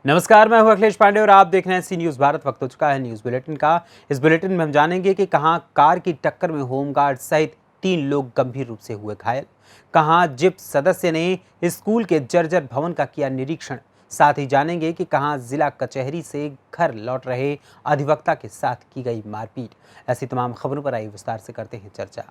नमस्कार, मैं हूं अखिलेश पांडे और आप देख रहे हैं सी न्यूज़ भारत। वक्त हो चुका है न्यूज़ बुलेटिन का। इस बुलेटिन में हम जानेंगे कि कहां कार की टक्कर में होमगार्ड सहित 3 लोग गंभीर रूप से हुए घायल, कहां जिप सदस्य ने स्कूल के जर्जर भवन का किया निरीक्षण। साथ ही जानेंगे कि कहां जिला कचहरी से घर लौट रहे अधिवक्ता के साथ की गई मारपीट। ऐसी तमाम खबरों पर आई विस्तार से करते हैं चर्चा।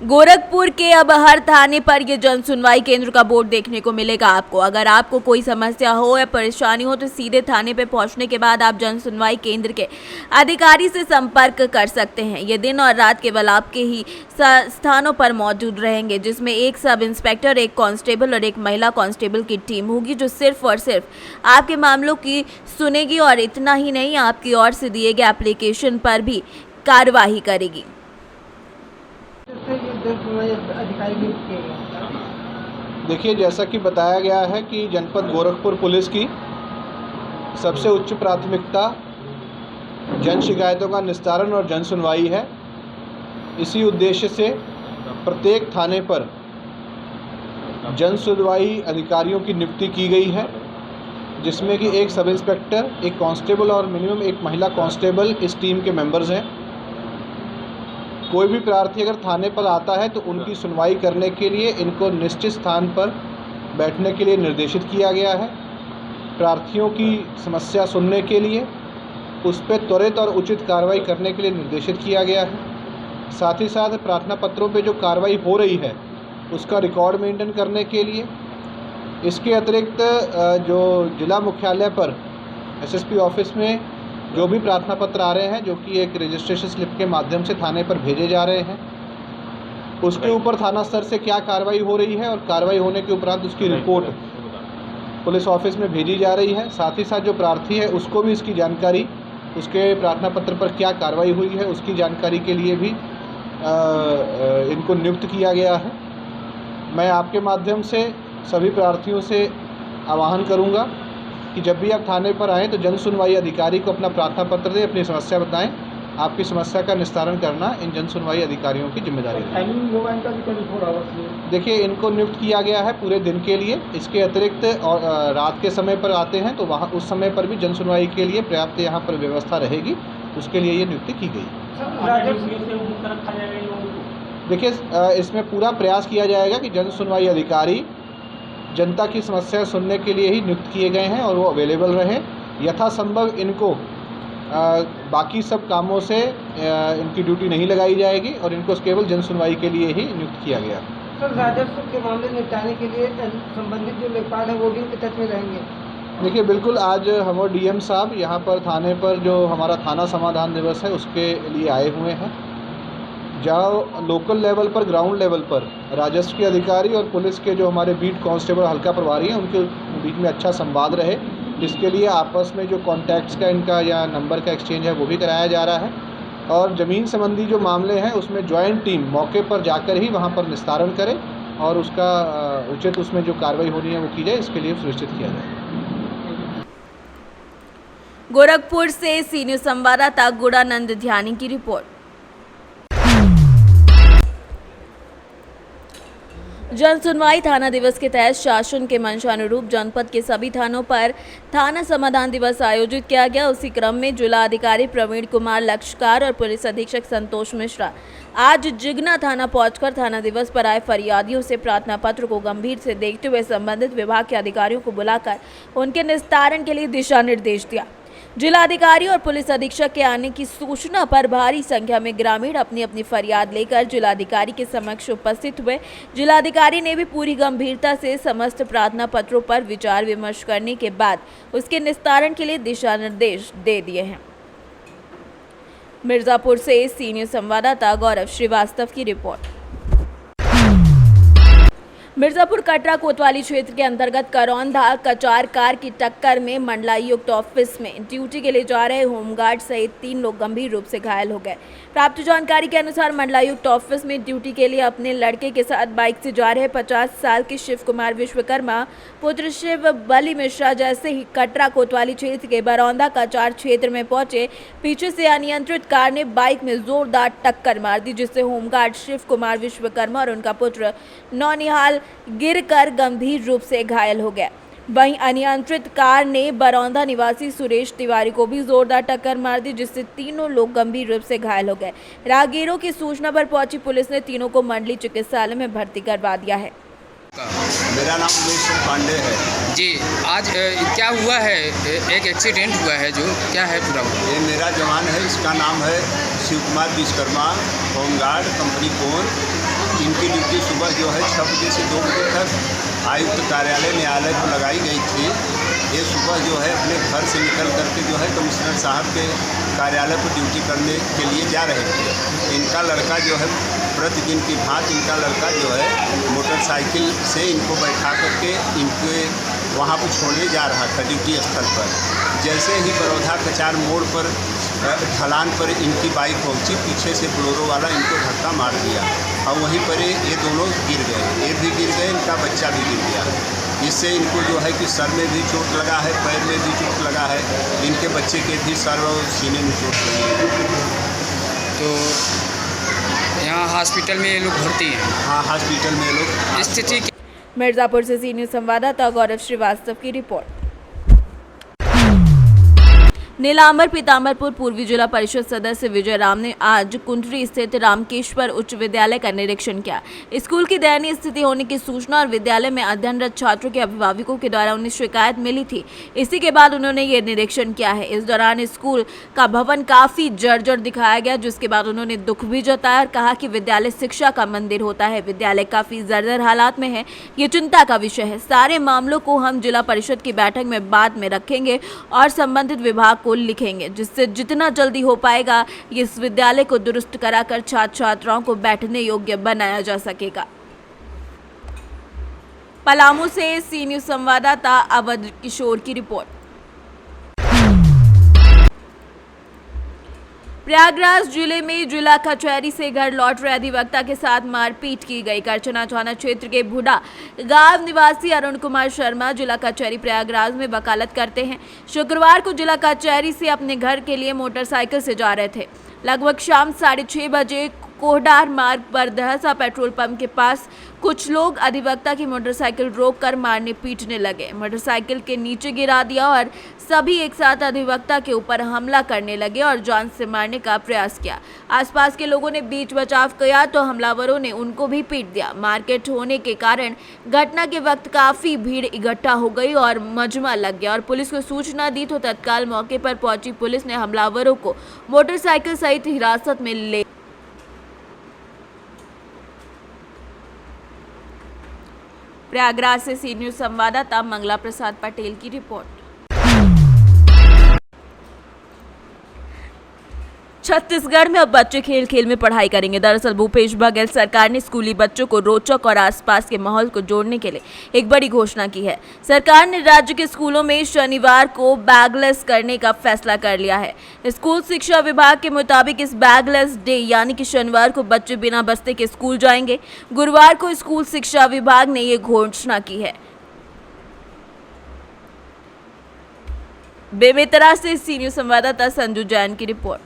गोरखपुर के अब हर थाने पर ये जन सुनवाई केंद्र का बोर्ड देखने को मिलेगा आपको। अगर आपको कोई समस्या हो या परेशानी हो तो सीधे थाने पे पहुंचने के बाद आप जन सुनवाई केंद्र के अधिकारी से संपर्क कर सकते हैं। ये दिन और रात केवल आपके ही स्थानों पर मौजूद रहेंगे, जिसमें एक सब इंस्पेक्टर, एक कांस्टेबल और एक महिला कांस्टेबल की टीम होगी जो सिर्फ और सिर्फ आपके मामलों की सुनेगी और इतना ही नहीं, आपकी ओर से दिए गए एप्लीकेशन पर भी कार्यवाही करेगी। देखिए, जैसा कि बताया गया है कि जनपद गोरखपुर पुलिस की सबसे उच्च प्राथमिकता जन शिकायतों का निस्तारण और जन सुनवाई है। इसी उद्देश्य से प्रत्येक थाने पर जन सुनवाई अधिकारियों की नियुक्ति की गई है, जिसमें कि एक सब इंस्पेक्टर, एक कांस्टेबल और मिनिमम एक महिला कांस्टेबल इस टीम के मेंबर्स हैं। कोई भी प्रार्थी अगर थाने पर आता है तो उनकी सुनवाई करने के लिए इनको निश्चित स्थान पर बैठने के लिए निर्देशित किया गया है। प्रार्थियों की समस्या सुनने के लिए उस पर त्वरित और उचित कार्रवाई करने के लिए निर्देशित किया गया है। साथ ही साथ प्रार्थना पत्रों पे जो कार्रवाई हो रही है उसका रिकॉर्ड मेंटेन करने के लिए, इसके अतिरिक्त जो जिला मुख्यालय पर एसएसपी ऑफिस में जो भी प्रार्थना पत्र आ रहे हैं, जो कि एक रजिस्ट्रेशन स्लिप के माध्यम से थाने पर भेजे जा रहे हैं, उसके ऊपर थाना स्तर से क्या कार्रवाई हो रही है और कार्रवाई होने के उपरांत उसकी रिपोर्ट पुलिस ऑफिस में भेजी जा रही है। साथ ही साथ जो प्रार्थी है उसको भी इसकी जानकारी, उसके प्रार्थना पत्र पर क्या कार्रवाई हुई है उसकी जानकारी के लिए भी इनको नियुक्त किया गया है। मैं आपके माध्यम से सभी प्रार्थियों से आह्वान करूँगा कि जब भी आप थाने पर आएँ तो जन सुनवाई अधिकारी को अपना प्रार्थना पत्र दें, अपनी समस्या बताएं। आपकी समस्या का निस्तारण करना इन जन सुनवाई अधिकारियों की जिम्मेदारी है। देखिए, इनको नियुक्त किया गया है पूरे दिन के लिए। इसके अतिरिक्त और रात के समय पर आते हैं तो वहाँ उस समय पर भी जन सुनवाई के लिए पर्याप्त यहाँ पर व्यवस्था रहेगी, उसके लिए ये नियुक्ति की गई। देखिए, इसमें पूरा प्रयास किया जाएगा कि जन सुनवाई अधिकारी जनता की समस्या सुनने के लिए ही नियुक्त किए गए हैं और वो अवेलेबल रहें। यथासंभव इनको बाकी सब कामों से इनकी ड्यूटी नहीं लगाई जाएगी और इनको केवल जन सुनवाई के लिए ही नियुक्त किया गया। सर, राजस्व के मामले निपटाने के लिए संबंधित जो लेखपाल है वो भी इनके टच में रहेंगे? देखिए, बिल्कुल, आज हम और डीएम साहब यहाँ पर थाने पर जो हमारा थाना समाधान दिवस है उसके लिए आए हुए हैं, जहाँ लोकल लेवल पर, ग्राउंड लेवल पर राजस्व के अधिकारी और पुलिस के जो हमारे बीट कांस्टेबल, हल्का प्रभारी हैं, उनके बीच में अच्छा संवाद रहे, जिसके लिए आपस में जो कॉन्टैक्ट्स का इनका या नंबर का एक्सचेंज है वो भी कराया जा रहा है। और ज़मीन संबंधी जो मामले हैं उसमें जॉइंट टीम मौके पर जाकर ही वहाँ पर निस्तारण करे और उसका उचित उसमें जो कार्रवाई होनी है वो की जाए, इसके लिए सुनिश्चित किया जाए। गोरखपुर से सी न्यूज़ संवाददाता गुणानंद ध्यानी की रिपोर्ट। जन सुनवाई थाना दिवस के तहत शासन के मंशानुरूप जनपद के सभी थानों पर थाना समाधान दिवस आयोजित किया गया। उसी क्रम में जिला अधिकारी प्रवीण कुमार लक्षकार और पुलिस अधीक्षक संतोष मिश्रा आज जिगना थाना पहुंचकर थाना दिवस पर आए फरियादियों से प्रार्थना पत्र को गंभीर से देखते हुए संबंधित विभाग के अधिकारियों को बुलाकर उनके निस्तारण के लिए दिशा निर्देश दिया। जिलाधिकारी और पुलिस अधीक्षक के आने की सूचना पर भारी संख्या में ग्रामीण अपनी अपनी फरियाद लेकर जिलाधिकारी के समक्ष उपस्थित हुए। जिलाधिकारी ने भी पूरी गंभीरता से समस्त प्रार्थना पत्रों पर विचार विमर्श करने के बाद उसके निस्तारण के लिए दिशा निर्देश दे दिए हैं। मिर्जापुर से सी न्यूज़ संवाददाता गौरव श्रीवास्तव की रिपोर्ट। मिर्जापुर कटरा कोतवाली क्षेत्र के अंतर्गत करौंधा कचार कार की टक्कर में मंडलायुक्त ऑफिस में ड्यूटी के लिए जा रहे होमगार्ड सहित 3 लोग गंभीर रूप से घायल हो गए। प्राप्त जानकारी के अनुसार मंडलायुक्त ऑफिस में ड्यूटी के लिए अपने लड़के के साथ बाइक से जा रहे 50 साल के शिव कुमार विश्वकर्मा पुत्र शिव बली मिश्रा जैसे ही कटरा कोतवाली क्षेत्र के बरौंदा कचार क्षेत्र में पहुंचे, पीछे से अनियंत्रित कार ने बाइक में जोरदार टक्कर मार दी, जिससे होमगार्ड शिव कुमार विश्वकर्मा और उनका पुत्र नौनिहाल गिरकर गंभीर रूप से घायल हो गया। वहीं अनियंत्रित कार ने बरौंदा निवासी सुरेश तिवारी को भी जोरदार टक्कर मार दी, जिससे तीनों लोग गंभीर रूप से घायल हो गए। राहगीरों की सूचना पर पहुंची पुलिस ने तीनों को मंडली चिकित्सालय में भर्ती करवा दिया है। मेरा नाम उमेश पांडे है जी। आज क्या हुआ है? एक एक्सीडेंट हुआ है, जो क्या है पूरा? ये मेरा जवान है, इसका नाम है शिव कुमार विश्वकर्मा, होमगार्ड कंपनी कोन। इनकी ड्यूटी सुबह जो है 6 बजे से 2 बजे तक आयुक्त कार्यालय न्यायालय को लगाई गई थी। ये सुबह जो है अपने घर से निकल करके जो है कमिश्नर साहब के कार्यालय पर ड्यूटी करने के लिए जा रहे थे। इनका लड़का जो है प्रतिदिन की भांति इनका लड़का जो है मोटरसाइकिल से इनको बैठा करके इनके वहाँ पर छोड़ने जा रहा था ड्यूटी स्थल पर। जैसे ही बरौधा कचार मोड़ पर ढलान पर इनकी बाइक पहुंची, पीछे से बोलेरो वाला इनको धक्का मार दिया और वहीं पर ये दोनों गिर गए। ये भी गिर गए, इनका बच्चा भी गिर गया। इससे इनको जो है कि सर में भी चोट लगा है, पैर में भी चोट लगा है। इनके बच्चे के भी सर और सीने में चोट लगी है। तो यहाँ हॉस्पिटल में ये लोग भर्ती हैं? हाँ, हॉस्पिटल में लोग स्थिति। मिर्जापुर से सी न्यूज़ संवाददाता गौरव श्रीवास्तव की रिपोर्ट। नीलांबर पीताम्बरपुर पूर्वी जिला परिषद सदस्य विजय राम ने आज कुंटरी स्थित रामकेश्वर उच्च विद्यालय का निरीक्षण किया। स्कूल की दयनीय स्थिति होने की सूचना और विद्यालय में अध्ययनरत छात्रों के अभिभावकों के द्वारा उन्हें शिकायत मिली थी। इसी के बाद उन्होंने ये निरीक्षण किया है। इस दौरान स्कूल का भवन काफी जर्जर दिखाया गया, जिसके बाद उन्होंने दुख भी जताया और कहा कि विद्यालय शिक्षा का मंदिर होता है, विद्यालय काफी जर्जर हालात में है। ये चिंता का विषय है। सारे मामलों को हम जिला परिषद की बैठक में बाद में रखेंगे और संबंधित विभाग को लिखेंगे, जिससे जितना जल्दी हो पाएगा इस विद्यालय को दुरुस्त कराकर छात्र छात्राओं को बैठने योग्य बनाया जा सकेगा। पलामू से सी न्यूज़ संवाददाता अवध किशोर की रिपोर्ट। प्रयागराज जिले में जिला कचहरी से घर लौट रहे अधिवक्ता के साथ मारपीट की गई। करचना थाना क्षेत्र के भुडा गांव निवासी अरुण कुमार शर्मा जिला कचहरी प्रयागराज में वकालत करते हैं। शुक्रवार को जिला कचहरी से अपने घर के लिए मोटरसाइकिल से जा रहे थे। लगभग शाम 6:30 बजे कोहडार मार्ग पर दहसा पेट्रोल पंप के पास कुछ लोग अधिवक्ता की मोटरसाइकिल रोककर मारने पीटने लगे। मोटरसाइकिल के नीचे गिरा दिया और सभी एक साथ अधिवक्ता के ऊपर हमला करने लगे और जान से मारने का प्रयास किया। आसपास के लोगों ने बीच बचाव किया तो हमलावरों ने उनको भी पीट दिया। मारपीट होने के कारण घटना के वक्त काफी भीड़ इकट्ठा हो गई और मजमा लग गया और पुलिस को सूचना दी तो तत्काल मौके पर पहुंची पुलिस ने हमलावरों को मोटरसाइकिल सहित हिरासत में ले। प्रयागराज से सी न्यूज़ संवाददाता मंगला प्रसाद पटेल की रिपोर्ट। छत्तीसगढ़ में अब बच्चे खेल खेल में पढ़ाई करेंगे। दरअसल भूपेश बघेल सरकार ने स्कूली बच्चों को रोचक और आसपास के माहौल को जोड़ने के लिए एक बड़ी घोषणा की है। सरकार ने राज्य के स्कूलों में शनिवार को बैगलेस करने का फैसला कर लिया है। स्कूल शिक्षा विभाग के मुताबिक इस बैगलेस डे यानी कि शनिवार को बच्चे बिना बस्ते के स्कूल जाएंगे। गुरुवार को स्कूल शिक्षा विभाग ने ये घोषणा की है। बेमेतरा से सी न्यूज़ संवाददाता संजू जैन की रिपोर्ट।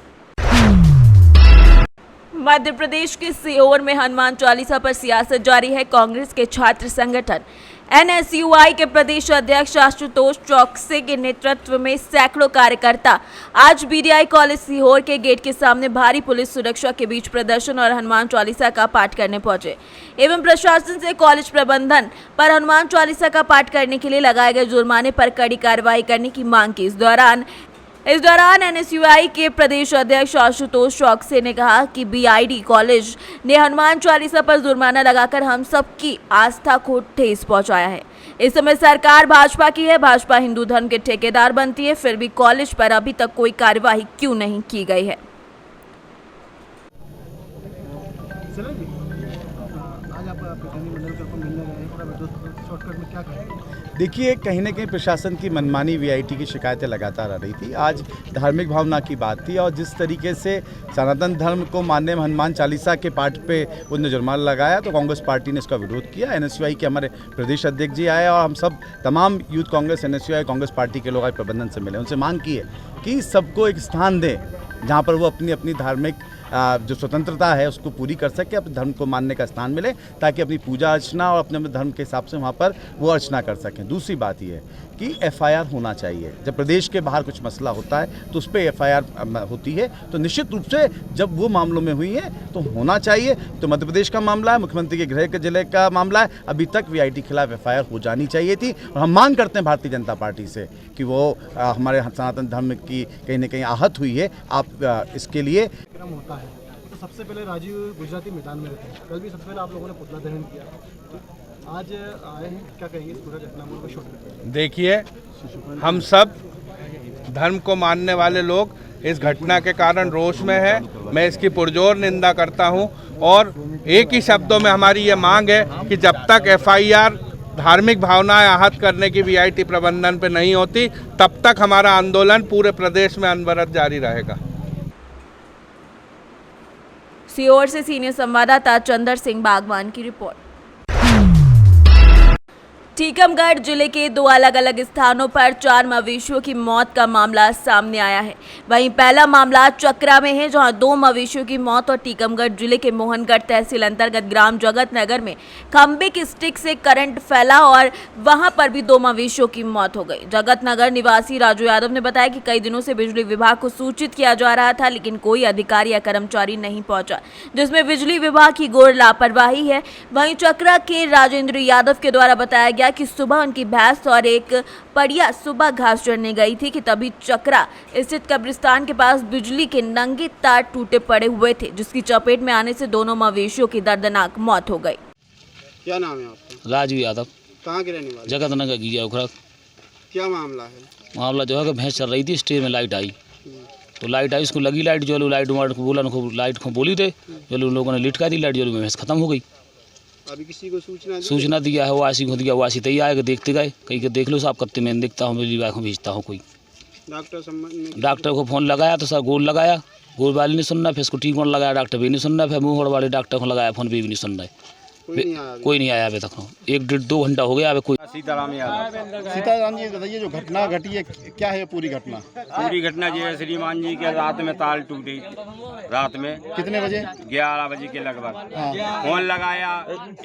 मध्य प्रदेश के सीहोर में हनुमान चालीसा पर सियासत जारी है। कांग्रेस के छात्र संगठन NSUI के प्रदेश अध्यक्ष आशुतोष चौकसे के नेतृत्व में सैकड़ों कार्यकर्ता आज BDI कॉलेज सीहोर के गेट के सामने भारी पुलिस सुरक्षा के बीच प्रदर्शन और हनुमान चालीसा का पाठ करने पहुंचे एवं प्रशासन से कॉलेज प्रबंधन पर हनुमान चालीसा का पाठ करने के लिए लगाए गए जुर्माने पर कड़ी कार्रवाई करने की मांग की। इस दौरान NSUI के प्रदेश अध्यक्ष आशुतोष चौकसे ने कहा कि BID कॉलेज ने हनुमान चालीसा पर जुर्माना लगाकर हम सबकी आस्था को ठेस पहुंचाया है। इस समय सरकार भाजपा की है। भाजपा हिंदू धर्म के ठेकेदार बनती है, फिर भी कॉलेज पर अभी तक कोई कार्यवाही क्यों नहीं की गई है। चलें जी। आज आप प्रतिनिधि मंडल को मिलने गए हैं, थोड़ा शॉर्टकट में क्या कहेंगे? देखिए, कहीं न कहीं प्रशासन की मनमानी वीआईटी की शिकायतें लगातार आ रही थी। आज धार्मिक भावना की बात थी और जिस तरीके से सनातन धर्म को मानने में हनुमान चालीसा के पाठ पे उन्होंने जुर्माना लगाया, तो कांग्रेस पार्टी ने इसका विरोध किया। एनएसयूआई के हमारे प्रदेश अध्यक्ष जी आए और हम सब तमाम youth Congress, NSUI, Congress party के लोग आज प्रबंधन से मिले। उनसे मांग की है कि सबको एक स्थान दें जहाँ पर वो अपनी अपनी धार्मिक जो स्वतंत्रता है उसको पूरी कर सके, अपने धर्म को मानने का स्थान मिले, ताकि अपनी पूजा अर्चना और अपने अपने धर्म के हिसाब से वहाँ पर वो अर्चना कर सकें। दूसरी बात ये है कि एफआईआर होना चाहिए। जब प्रदेश के बाहर कुछ मसला होता है तो उस पर एफआईआर होती है, तो निश्चित रूप से जब वो मामलों में हुई है तो होना चाहिए। तो मध्य प्रदेश का मामला है, मुख्यमंत्री के गृह के जिले का मामला है, अभी तक वीआईटी के खिलाफ एफआईआर हो जानी चाहिए थी। और हम मांग करते हैं भारतीय जनता पार्टी से कि वो हमारे सनातन धर्म की कहीं ना कहीं आहत हुई है, आप इसके लिए कार्यक्रम होता है तो सबसे पहले राजीव गुजराती मैदान में रहते हैं। कल भी सबसे पहले आप लोगों ने पुतला दहन किया, आज आए हैं, क्या कहेंगे इस पूरा घटना को शॉर्टकट? देखिए, हम सब धर्म को मानने वाले लोग इस घटना के कारण रोष में है। मैं इसकी पुरजोर निंदा करता हूं और एक ही शब्दों में हमारी ये मांग है कि जब तक एफआईआर धार्मिक भावनाएं आहत करने की वीआईटी प्रबंधन पे नहीं होती, तब तक हमारा आंदोलन पूरे प्रदेश में अनवरत जारी रहेगा। सीओर से सीनियर संवाददाता चंदर सिंह बागवान की रिपोर्ट। टीकमगढ़ जिले के दो अलग अलग स्थानों पर 4 मवेशियों की मौत का मामला सामने आया है। वहीं पहला मामला चकरा में है, जहां 2 मवेशियों की मौत और टीकमगढ़ जिले के मोहनगढ़ तहसील अंतर्गत ग्राम जगत नगर में खंबे की स्टिक से करंट फैला और वहां पर भी 2 मवेशियों की मौत हो गई। जगत नगर निवासी राजू यादव ने बताया कि कई दिनों से बिजली विभाग को सूचित किया जा रहा था, लेकिन कोई अधिकारी या कर्मचारी नहीं पहुंचा, जिसमें बिजली विभाग की घोर लापरवाही है। वहीं चकरा के राजेंद्र यादव के द्वारा बताया गया कि सुबह उनकी भैंस और एक पड़िया सुबह घास चरने गई थी कि तभी चकरा स्थित कब्रिस्तान के पास बिजली के नंगे तार टूटे पड़े हुए थे, जिसकी चपेट में आने से दोनों मवेशियों की दर्दनाक मौत हो गई। क्या नाम है आपका? राजू यादव। कहाँ के रहने वाले? जगत नगर की उखड़ा। क्या मामला है? मामला जो है कि भैंस चल रही थी, स्टेज में लाइट आई, तो लाइट आई, उसको लगी लाइट, जो लाइट बोला उनको लाइट को बोली थे, जो लोगों ने लिटका दी लाइट, जो भैंस खत्म हो गई। अभी किसी को सूचना दिया है, वो आसी को दिया, वो आसी तैयार आएगा, देखते गए, कहीं के देख लो साहब, कत्ते में देखता हूँ, बिजली विभाग को भेजता हूँ कोई। डॉक्टर को फ़ोन लगाया तो सर गोल लगाया, गोल वाले नहीं सुनना, फिर उसको टीकॉन लगाया, डॉक्टर भी नहीं सुनना, फिर मुँह वाले डॉक्टर को लगाया फ़ोन, भी नहीं सुन रहा है, कोई नहीं आया अभी तक। 1-1.5-2 घंटा हो गया अभी कोई। सीताराम यादव। सीताराम जी बताइए, जो घटना घटी है क्या है पूरी घटना? पूरी घटना जी है, श्रीमान जी के रात में ताल टूटी, रात में कितने बजे? 11 बजे के लगभग। हाँ। फोन लगाया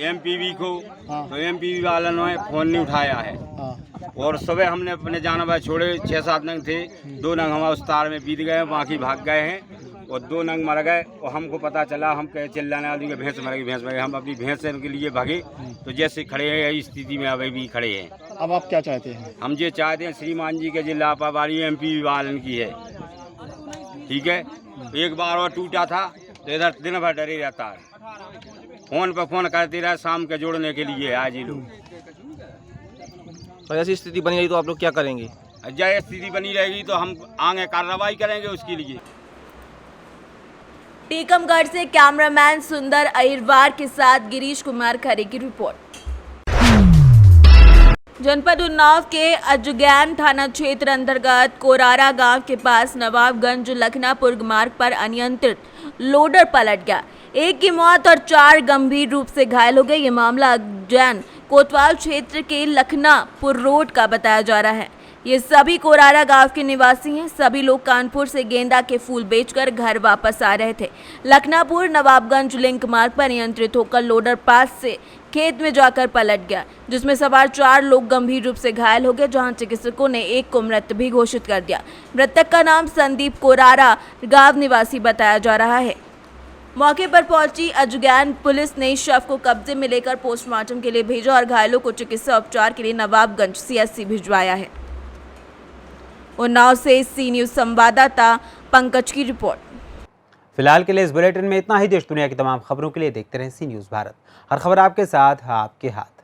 एमपीवी को, तो एमपीवी वालों ने फोन नहीं उठाया है। और सुबह हमने अपने जानवर छोड़े, 6-7 नंग थे, 2 नंग हमारे उस तार में बीत गए, बाकी भाग गए हैं और 2 नंग मर गए। और हमको पता चला, हम कहे चिल्लाने आदमी के भैंस मर गई। हम अपनी भैंस के लिए भागे, तो जैसे खड़े हैं इस स्थिति में अभी भी खड़े हैं। अब आप क्या चाहते हैं? हम ये चाहते हैं श्रीमान जी के जो लापरवाही एमपी वालन की है, ठीक है। एक बार और टूटा था तो इधर दिन भर डरे रहता है, फोन पर फोन करते रहे शाम के जोड़ने के लिए आज ही लोग। और ऐसी स्थिति बनी रही तो आप लोग क्या करेंगे? जय स्थिति बनी रहेगी तो हम आगे कार्रवाई करेंगे उसके लिए। टीकमगढ़ से कैमरामैन सुंदर अहिरवार के साथ गिरीश कुमार खरे की रिपोर्ट। जनपद उन्नाव के अजगैन थाना क्षेत्र अंतर्गत कोरारा गांव के पास नवाबगंज लखनापुर मार्ग पर अनियंत्रित लोडर पलट गया। एक की मौत और 4 गंभीर रूप से घायल हो गए। ये मामला अजगैन कोतवाल क्षेत्र के लखनापुर रोड का बताया जा रहा है। ये सभी कोरारा गांव के निवासी हैं। सभी लोग कानपुर से गेंदा के फूल बेचकर घर वापस आ रहे थे। लखनापुर नवाबगंज लिंक मार्ग पर नियंत्रित होकर लोडर पास से खेत में जाकर पलट गया, जिसमें सवार 4 लोग गंभीर रूप से घायल हो गए, जहां चिकित्सकों ने एक को मृत भी घोषित कर दिया। मृतक का नाम संदीप कोरारा गांव निवासी बताया जा रहा है। मौके पर पहुंची अजगैन पुलिस ने शव को कब्जे में लेकर पोस्टमार्टम के लिए भेजा और घायलों को चिकित्सा उपचार के लिए नवाबगंज सीएचसी भिजवाया है। उन्नाव से सी न्यूज़ संवाददाता पंकज की रिपोर्ट। फिलहाल के लिए इस बुलेटिन में इतना ही। देश दुनिया की तमाम खबरों के लिए देखते रहें सी न्यूज़ भारत। हर खबर आपके साथ, आपके हाथ।